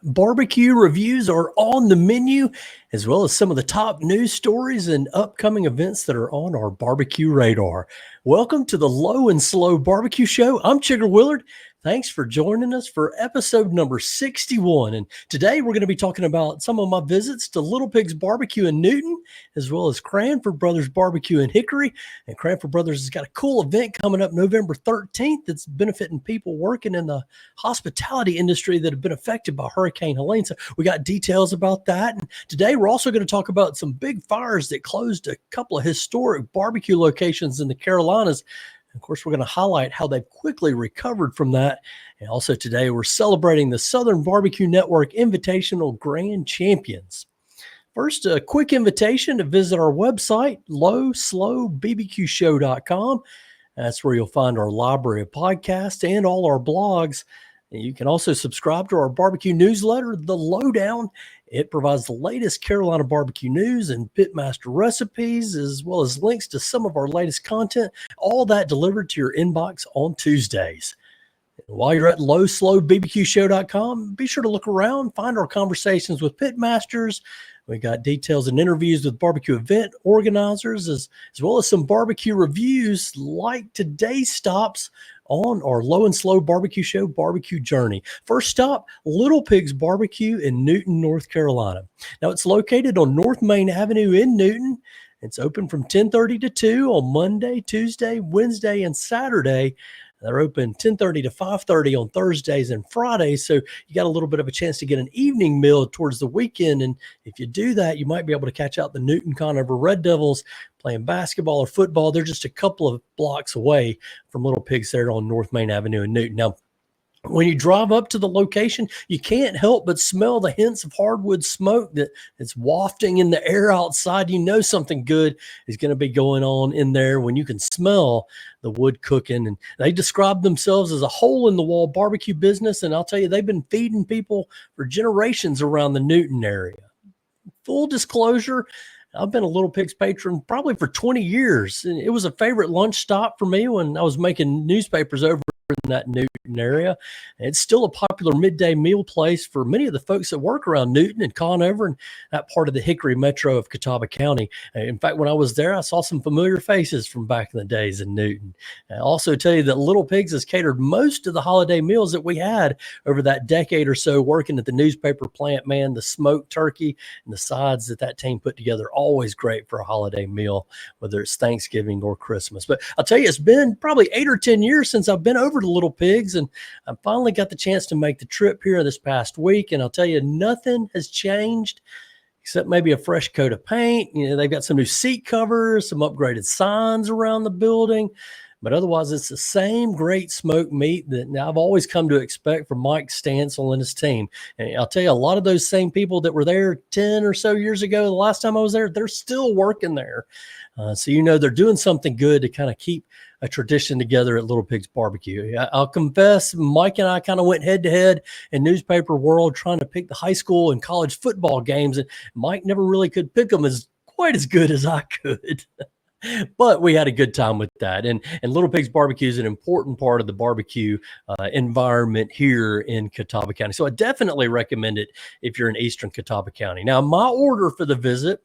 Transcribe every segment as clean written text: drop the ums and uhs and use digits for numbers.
Barbecue reviews are on the menu, as well as some of the top news stories and upcoming events that are on our barbecue radar. Welcome to the Low and Slow Barbecue Show. I'm Chigger Willard. Thanks for joining us for episode number 61. And today we're going to be talking about some of my visits to Little Pig's Barbecue in Newton, as well as Cranford Brothers Barbecue in Hickory. And Cranford Brothers has got a cool event coming up November 13th that's benefiting people working in the hospitality industry that have been affected by Hurricane Helene. So we got details about that. And today we're also going to talk about some big fires that closed a couple of historic barbecue locations in the Carolinas. Of course, we're going to highlight how they've quickly recovered from that. And also today, we're celebrating the Southern Barbecue Network Invitational Grand Champions. First, a quick invitation to visit our website, lowslowbbqshow.com. That's where you'll find our library of podcasts and all our blogs. And you can also subscribe to our barbecue newsletter, The Lowdown. It provides the latest Carolina barbecue news and pitmaster recipes, as well as links to some of our latest content, all that delivered to your inbox on Tuesdays. While you're at lowslowbbqshow.com, be sure to look around, find our conversations with pitmasters. We got details and interviews with barbecue event organizers, as well as some barbecue reviews like today's stops on our Low and Slow Barbecue Show barbecue journey. First stop, Little Pig's Barbecue in Newton, North Carolina. Now, it's located on North Main Avenue in Newton. It's open from 10:30 to 2 on Monday, Tuesday, Wednesday, and Saturday. They're open 10:30 to 5:30 on Thursdays and Fridays, so you got a little bit of a chance to get an evening meal towards the weekend. And if you do that, you might be able to catch out the Newton Conover Red Devils playing basketball or football. They're just a couple of blocks away from Little Pigs there on North Main Avenue in Newton. Now, when you drive up to the location, you can't help but smell the hints of hardwood smoke that's wafting in the air outside. You know something good is going to be going on in there when you can smell the wood cooking. And they describe themselves as a hole-in-the-wall barbecue business, and I'll tell you, they've been feeding people for generations around the Newton area. Full disclosure, I've been a Little Pigs patron probably for 20 years. And it was a favorite lunch stop for me when I was making newspapers over in that Newton area. It's still a popular midday meal place for many of the folks that work around Newton and Conover and that part of the Hickory metro of Catawba County. In fact, when I was there, I saw some familiar faces from back in the days in Newton. I also tell you that Little Pigs has catered most of the holiday meals that we had over that decade or so working at the newspaper plant. Man, the smoked turkey and the sides that team put together, always great for a holiday meal, whether it's Thanksgiving or Christmas. But I'll tell you, it's been probably 8 or 10 years since I've been over to Little Pigs, and I finally got the chance to make the trip here this past week. And I'll tell you, nothing has changed except maybe a fresh coat of paint. You know, they've got some new seat covers, some upgraded signs around the building, but otherwise it's the same great smoked meat that I've always come to expect from Mike Stansel and his team. And I'll tell you, a lot of those same people that were there 10 or so years ago, the last time I was there, they're still working there. So, you know, they're doing something good to kind of keep a tradition together at Little Pig's Barbecue. I'll confess, Mike and I kind of went head to head in newspaper world trying to pick the high school and college football games. And Mike never really could pick them quite as good as I could. But we had a good time with that. And Little Pig's Barbecue is an important part of the barbecue environment here in Catawba County. So I definitely recommend it if you're in Eastern Catawba County. Now, my order for the visit,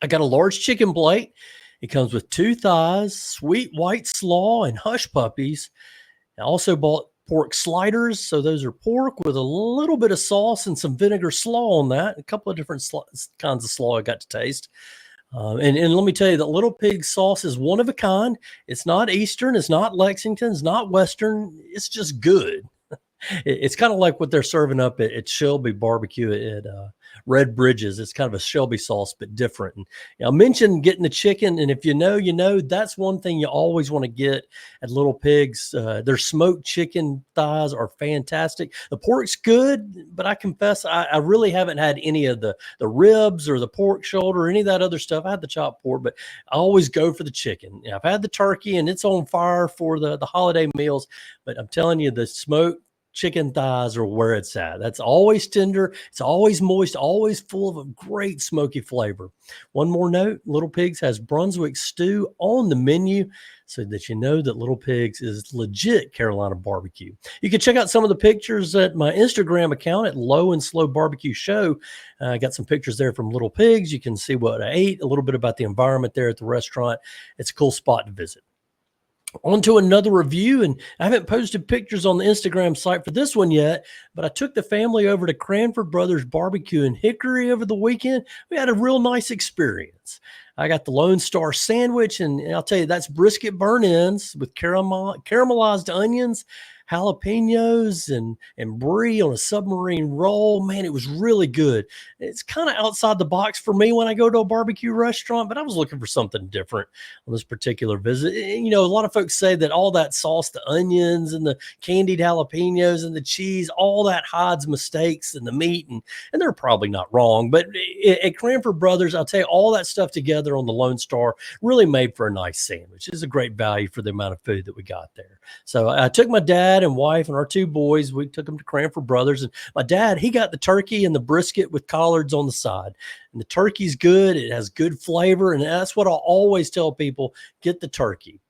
I got a large chicken plate. It comes with 2 thighs, sweet white slaw, and hush puppies. I also bought pork sliders. So those are pork with a little bit of sauce and some vinegar slaw on that. A couple of different kinds of slaw I got to taste. And let me tell you that Little Pig sauce is one of a kind. It's not Eastern. It's not Lexington. It's not Western. It's just good. It's kind of like what they're serving up at Shelby Barbecue at Red Bridges. It's kind of a Shelby sauce, but different. And I mentioned getting the chicken, and if you know, that's one thing you always want to get at Little Pigs. Their smoked chicken thighs are fantastic. The pork's good, but I confess I really haven't had any of the ribs or the pork shoulder or any of that other stuff. I had the chopped pork, but I always go for the chicken. I've had the turkey, and it's on fire for the holiday meals, but I'm telling you, the smoked chicken thighs are where it's at. That's always tender. It's always moist, always full of a great smoky flavor. One more note, Little Pigs has Brunswick stew on the menu so that you know that Little Pigs is legit Carolina barbecue. You can check out some of the pictures at my Instagram account at Low and Slow Barbecue Show. I got some pictures there from Little Pigs. You can see what I ate, a little bit about the environment there at the restaurant. It's a cool spot to visit. On to another review, and I haven't posted pictures on the Instagram site for this one yet, but I took the family over to Cranford Brothers Barbecue in Hickory over the weekend. We had a real nice experience. I got the Lone Star sandwich, and I'll tell you, that's brisket burn-ins with caramelized onions, jalapenos, and brie on a submarine roll. Man, it was really good. It's kind of outside the box for me when I go to a barbecue restaurant, but I was looking for something different on this particular visit. You know, a lot of folks say that all that sauce, the onions and the candied jalapenos and the cheese, all that hides mistakes in the meat, and they're probably not wrong. But at Cranford Brothers, I'll tell you, all that stuff together on the Lone Star really made for a nice sandwich. It's a great value for the amount of food that we got there. So I took my dad and wife and our two boys. We took them to Cranford Brothers, and my dad, he got the turkey and the brisket with collards on the side. And the turkey's good. It has good flavor, and that's what I'll always tell people: get the turkey.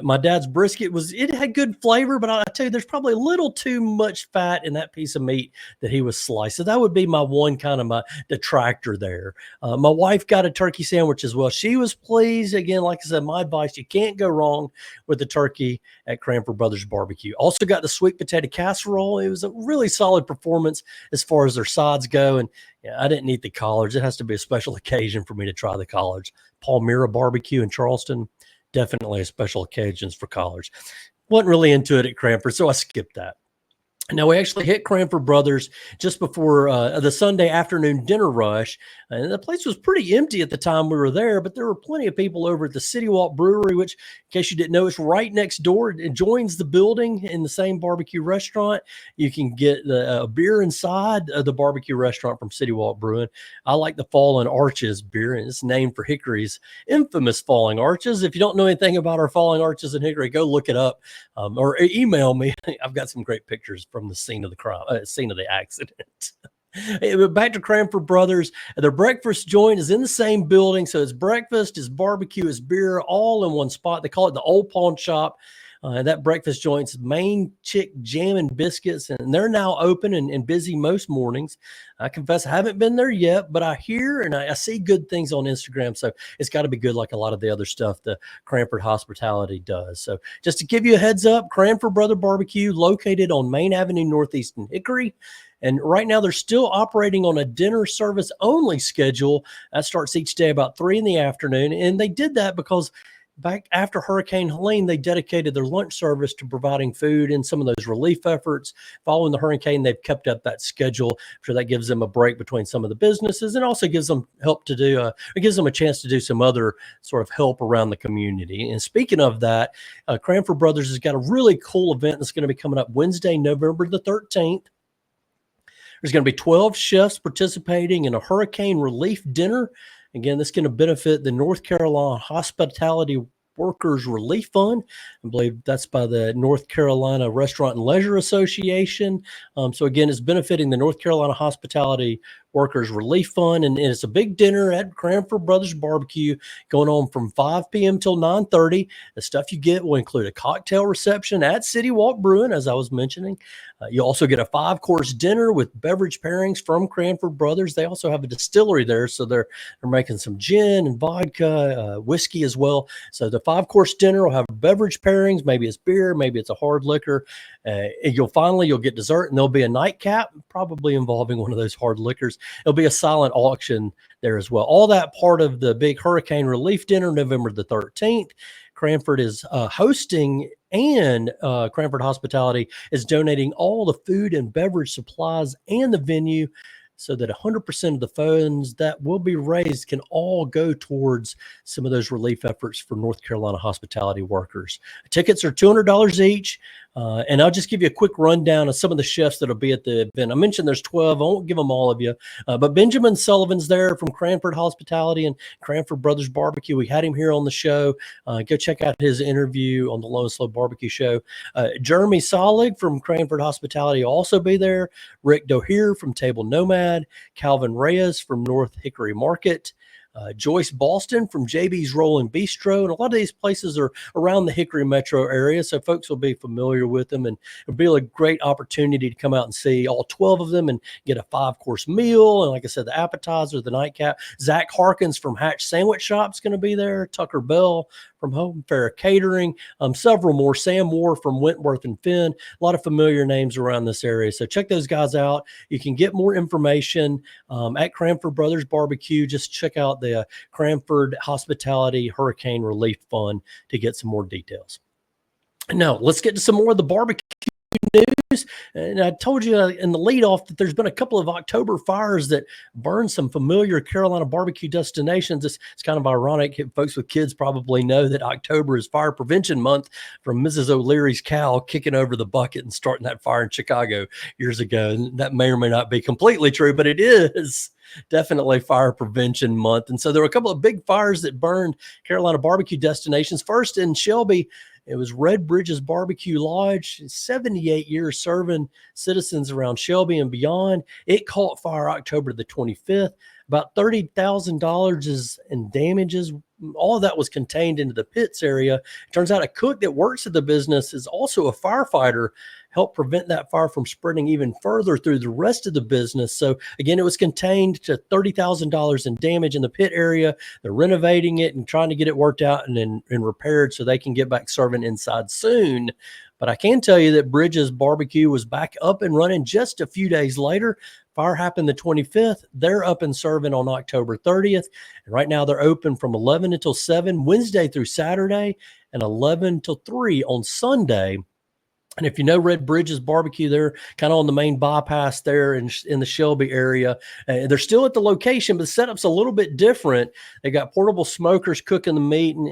My dad's brisket it had good flavor, but I tell you, there's probably a little too much fat in that piece of meat that he was sliced. So that would be my one kind of my detractor there. My wife got a turkey sandwich as well. She was pleased. Again, like I said, my advice, you can't go wrong with the turkey at Cranford Brothers Barbecue. Also got the sweet potato casserole. It was a really solid performance as far as their sides go. And yeah, I didn't eat the collards. It has to be a special occasion for me to try the collards. Palmyra Barbecue in Charleston, definitely a special occasions for collards. Wasn't really into it at Cranford, so I skipped that. Now, we actually hit Cranford Brothers just before the Sunday afternoon dinner rush, and the place was pretty empty at the time we were there, but there were plenty of people over at the City Walk Brewery, which, in case you didn't know, it's right next door. It joins the building in the same barbecue restaurant. You can get a beer inside of the barbecue restaurant from City Walk Brewing. I like the Fallen Arches beer, and it's named for Hickory's infamous Falling Arches. If you don't know anything about our Falling Arches in Hickory, go look it up or email me. I've got some great pictures from the scene of the crime, scene of the accident. Back to Cranford Brothers. Their breakfast joint is in the same building, so it's breakfast, it's barbecue, it's beer, all in one spot. They call it the Old Pawn Shop. That breakfast joint's Main Chick Jam and Biscuits, and they're now open and busy most mornings. I confess I haven't been there yet, but I hear and I see good things on Instagram, so it's got to be good like a lot of the other stuff the Cranford Hospitality does. So just to give you a heads up, Cranford Brother Barbecue, located on Main Avenue Northeast in Hickory. And right now they're still operating on a dinner service only schedule. That starts each day about 3 p.m. And they did that because back after Hurricane Helene, they dedicated their lunch service to providing food in some of those relief efforts. Following the hurricane, they've kept up that schedule. I'm sure that gives them a break between some of the businesses, and also gives them help to do, it gives them a chance to do some other sort of help around the community. And speaking of that, Cranford Brothers has got a really cool event that's going to be coming up Wednesday, November the 13th. There's going to be 12 chefs participating in a hurricane relief dinner. Again, this is going to benefit the North Carolina Hospitality Workers Relief Fund. I believe that's by the North Carolina Restaurant and Leisure Association. So again, it's benefiting the North Carolina Hospitality Workers Relief Fund, and it's a big dinner at Cranford Brothers Barbecue going on from 5 p.m. till 9:30. The stuff you get will include a cocktail reception at City Walk Brewing, as I was mentioning. You also get a 5-course dinner with beverage pairings from Cranford Brothers. They also have a distillery there, so they're making some gin and vodka, whiskey as well. So the 5-course dinner will have beverage pairings. Maybe it's beer, maybe it's a hard liquor. You'll get dessert, and there'll be a nightcap, probably involving one of those hard liquors. There'll be a silent auction there as well. All that part of the big hurricane relief dinner, November the 13th. Cranford is hosting, and Cranford Hospitality is donating all the food and beverage supplies and the venue, so that 100% of the funds that will be raised can all go towards some of those relief efforts for North Carolina hospitality workers. Tickets are $200 each. And I'll just give you a quick rundown of some of the chefs that'll be at the event. I mentioned there's 12. I won't give them all of you, but Benjamin Sullivan's there from Cranford Hospitality and Cranford Brothers Barbecue. We had him here on the show. Go check out his interview on the Low and Slow Barbecue Show. Jeremy Solig from Cranford Hospitality will also be there. Rick Dohier from Table Nomad. Calvin Reyes from North Hickory Market. Joyce Boston from JB's Rolling Bistro. And a lot of these places are around the Hickory metro area, so folks will be familiar with them. And it'll be a great opportunity to come out and see all 12 of them and get a 5-course meal. And like I said, the appetizer, the nightcap. Zach Harkins from Hatch Sandwich Shop is going to be there. Tucker Bell from Home Fair Catering. Several more. Sam Moore from Wentworth and Finn. A lot of familiar names around this area. So check those guys out. You can get more information at Cranford Brothers Barbecue. Just check out the Cranford Hospitality Hurricane Relief Fund to get some more details. Now, let's get to some more of the barbecue news. And I told you in the lead off that there's been a couple of October fires that burned some familiar Carolina barbecue destinations. It's kind of ironic. Folks with kids probably know that October is fire prevention month, from Mrs. O'Leary's cow kicking over the bucket and starting that fire in Chicago years ago. And that may or may not be completely true, but it is definitely fire prevention month. And so there were a couple of big fires that burned Carolina barbecue destinations. First in Shelby, it was Red Bridges Barbecue Lodge, 78 years serving citizens around Shelby and beyond. It caught fire October the 25th. About $30,000 in damages. All of that was contained into the pits area. It turns out a cook that works at the business is also a firefighter, helped prevent that fire from spreading even further through the rest of the business. So again, it was contained to $30,000 in damage in the pit area. They're renovating it and trying to get it worked out and repaired so they can get back serving inside soon. But I can tell you that Bridges Barbecue was back up and running just a few days later. Fire happened the 25th. They're up and serving on October 30th. And right now they're open from 11 until 7, Wednesday through Saturday, and 11 till 3 on Sunday. And if you know Red Bridges Barbecue, they're kind of on the main bypass there in the Shelby area. They're still at the location, but the setup's a little bit different. They got portable smokers cooking the meat, and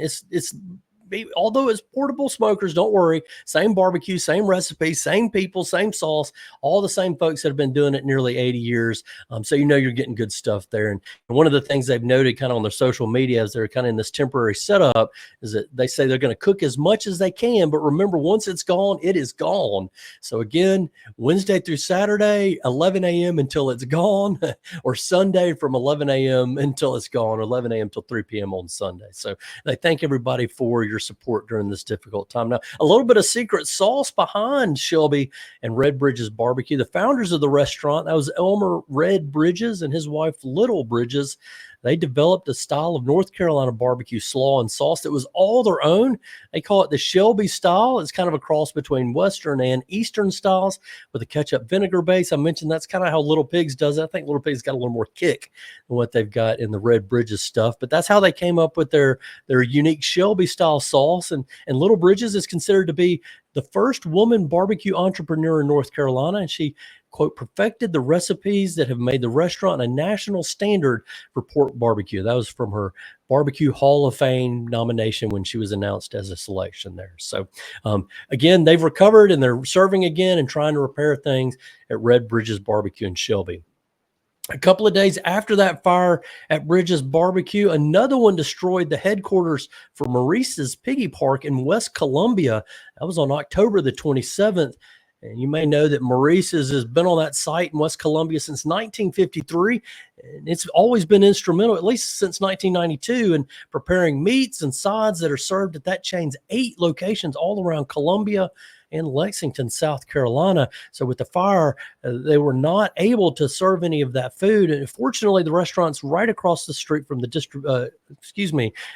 although it's portable smokers, don't worry. Same barbecue, same recipe, same people, same sauce, all the same folks that have been doing it nearly 80 years. So you know you're getting good stuff there. And one of the things they've noted kind of on their social media as they're kind of in this temporary setup is that they say they're going to cook as much as they can. But remember, once it's gone, it is gone. So again, Wednesday through Saturday, 11 a.m. until it's gone, or Sunday from 11 a.m. until it's gone, or 11 a.m. till 3 p.m. on Sunday. So they thank everybody for your support during this difficult time. Now, a little bit of secret sauce behind Shelby and Red Bridges Barbecue. The founders of the restaurant, that was Elmer Red Bridges and his wife Little Bridges. They developed a style of North Carolina barbecue slaw and sauce that was all their own. They call it the Shelby style. It's kind of a cross between Western and Eastern styles with a ketchup vinegar base. I mentioned that's kind of how Little Pigs does it. I think Little Pigs got a little more kick than what they've got in the Red Bridges stuff. But that's how they came up with their unique Shelby style sauce. And Little Bridges is considered to be the first woman barbecue entrepreneur in North Carolina. And she, quote, perfected the recipes that have made the restaurant a national standard for pork barbecue. That was from her Barbecue Hall of Fame nomination when she was announced as a selection there. So again, they've recovered and they're serving again and trying to repair things at Red Bridges Barbecue in Shelby. A couple of days after that fire at Bridges Barbecue, another one destroyed the headquarters for Maurice's Piggy Park in West Columbia. That was on October the 27th. And you may know that Maurice's has been on that site in West Columbia since 1953. And it's always been instrumental, at least since 1992, in preparing meats and sides that are served at that chain's 8 locations all around Columbia and Lexington, South Carolina. So with the fire, they were not able to serve any of that food. And fortunately, the restaurant's right across the street from the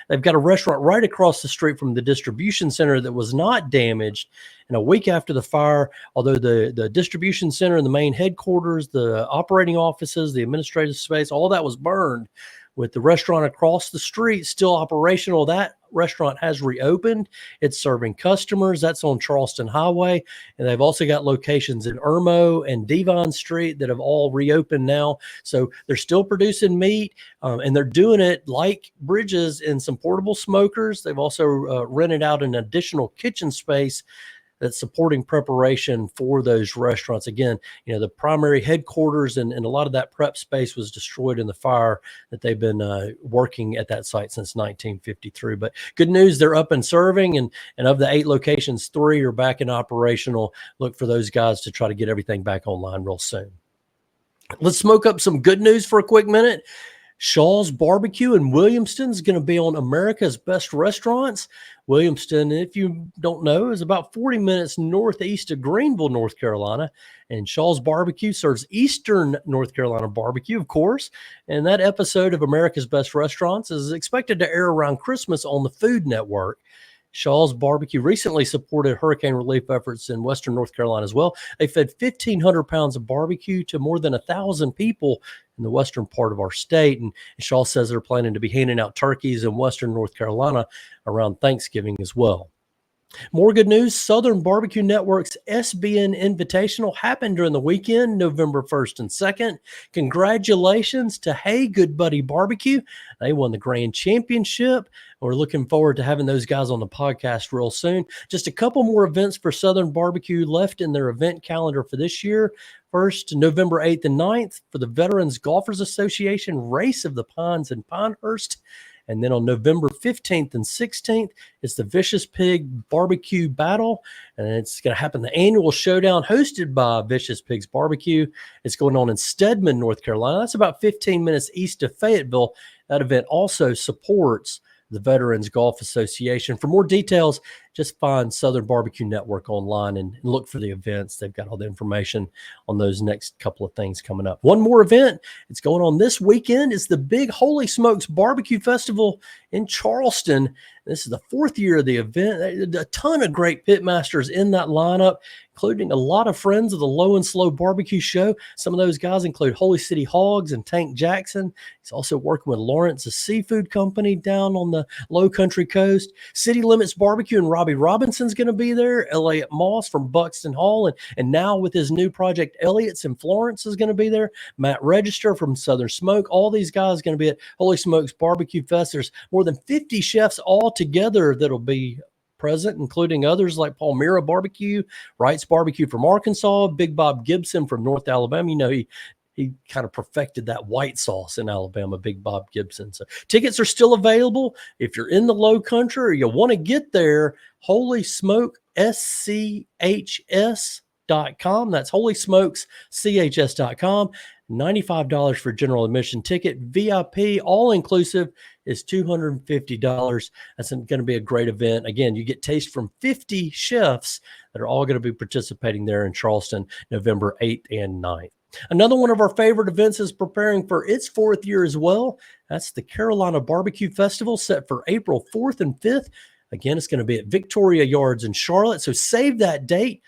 they've got a restaurant right across the street from the distribution center that was not damaged. And a week after the fire, although the distribution center and the main headquarters, the operating offices, the administrative space, all that was burned, with the restaurant across the street still operational, that restaurant has reopened. It's serving customers. That's on Charleston Highway. And they've also got locations in Irmo and Devon Street that have all reopened now. So they're still producing meat, and they're doing it like Bridges in some portable smokers. They've also rented out an additional kitchen space that's supporting preparation for those restaurants. Again, the primary headquarters and a lot of that prep space was destroyed in the fire that they've been working at that site since 1953. But good news, they're up and serving, and of the 8 locations, 3 are back in operational. Look for those guys to try to get everything back online real soon. Let's smoke up some good news for a quick minute. Shaw's Barbecue in Williamston is going to be on America's Best Restaurants. Williamston, if you don't know, is about 40 minutes northeast of Greenville, North Carolina. And Shaw's Barbecue serves Eastern North Carolina barbecue, of course. And that episode of America's Best Restaurants is expected to air around Christmas on the Food Network. Shaw's Barbecue recently supported hurricane relief efforts in Western North Carolina as well. They fed 1,500 pounds of barbecue to more than 1,000 people in the western part of our state. And Shaw says they're planning to be handing out turkeys in Western North Carolina around Thanksgiving as well. More good news, Southern Barbecue Network's SBN Invitational happened during the weekend, November 1st and 2nd. Congratulations to Hey Good Buddy Barbecue. They won the grand championship. We're looking forward to having those guys on the podcast real soon. Just a couple more events for Southern Barbecue left in their event calendar for this year. First, November 8th and 9th for the Veterans Golfers Association Race of the Pines in Pinehurst. And then on November 15th and 16th, it's the Vicious Pig Barbecue Battle. And it's going to happen, the annual showdown hosted by Vicious Pigs Barbecue. It's going on in Stedman, North Carolina. That's about 15 minutes east of Fayetteville. That event also supports the Veterans Golf Association. For more details, just find Southern Barbecue Network online and look for the events. They've got all the information on those next couple of things coming up. One more event, it's going on this weekend. It's the Big Holy Smokes Barbecue Festival in Charleston. This is the 4th year of the event. A ton of great pitmasters in that lineup, including a lot of friends of the Low and Slow Barbecue Show. Some of those guys include Holy City Hogs and Tank Jackson. He's also working with Lawrence, a seafood company down on the Low Country Coast. City Limits Barbecue and Robbie Robinson's going to be there. Elliot Moss from Buxton Hall. And now with his new project, Elliot's in Florence is going to be there. Matt Register from Southern Smoke. All these guys are going to be at Holy Smokes Barbecue Fest. There's more than 50 chefs all together that'll be present, including others like Palmyra Barbecue, Wright's Barbecue from Arkansas, Big Bob Gibson from North Alabama. He kind of perfected that white sauce in Alabama, Big Bob Gibson. So tickets are still available. If you're in the Low Country or you want to get there, Holy Smoke SCHS.com. That's Holy Smokes CHS.com. $95 for general admission ticket. VIP, all inclusive, is $250. That's going to be a great event. Again, you get taste from 50 chefs that are all going to be participating there in Charleston, November 8th and 9th. Another one of our favorite events is preparing for its 4th year as well. That's the Carolina Barbecue Festival, set for April 4th and 5th. Again, it's going to be at Victoria Yards in Charlotte, so save that date.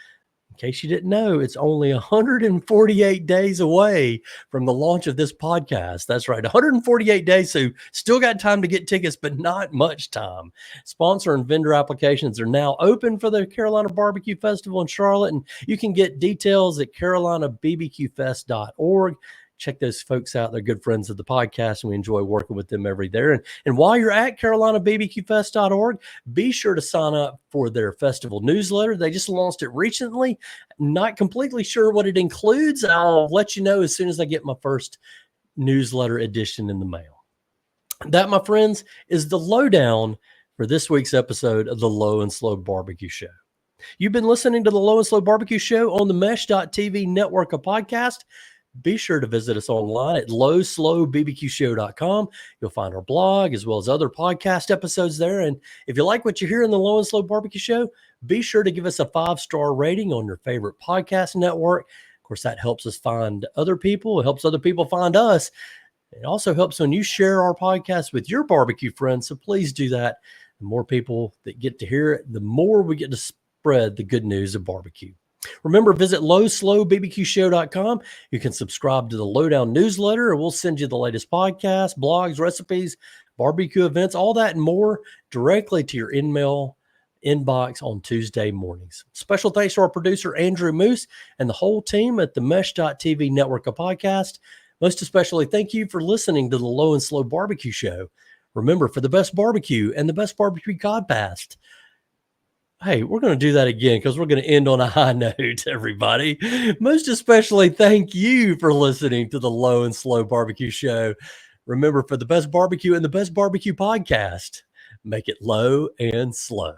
In case you didn't know, it's only 148 days away from the launch of this podcast. That's right, 148 days, so still got time to get tickets, but not much time. Sponsor and vendor applications are now open for the Carolina Barbecue Festival in Charlotte, and you can get details at carolinabbqfest.org. Check those folks out. They're good friends of the podcast, and we enjoy working with them every day. And while you're at carolinabbqfest.org, be sure to sign up for their festival newsletter. They just launched it recently. Not completely sure what it includes. I'll let you know as soon as I get my first newsletter edition in the mail. That, my friends, is the lowdown for this week's episode of the Low and Slow Barbecue Show. You've been listening to the Low and Slow Barbecue Show on the Mesh.tv network of podcasts. Be sure to visit us online at lowslowbbqshow.com. You'll find our blog as well as other podcast episodes there. And if you like what you hear in the Low and Slow Barbecue Show, be sure to give us a 5-star rating on your favorite podcast network. Of course, that helps us find other people. It helps other people find us. It also helps when you share our podcast with your barbecue friends. So please do that. The more people that get to hear it, the more we get to spread the good news of barbecue. Remember, visit lowslowbbqshow.com. You can subscribe to the Lowdown newsletter, and we'll send you the latest podcasts, blogs, recipes, barbecue events, all that and more directly to your email inbox on Tuesday mornings. Special thanks to our producer, Andrew Moose, and the whole team at the Mesh.tv network of podcasts. Most especially, thank you for listening to the Low and Slow Barbecue Show. Remember, for the best barbecue and the best barbecue podcast, Hey, we're going to do that again because we're going to end on a high note, everybody. Most especially, thank you for listening to the Low and Slow Barbecue Show. Remember, for the best barbecue and the best barbecue podcast, make it low and slow.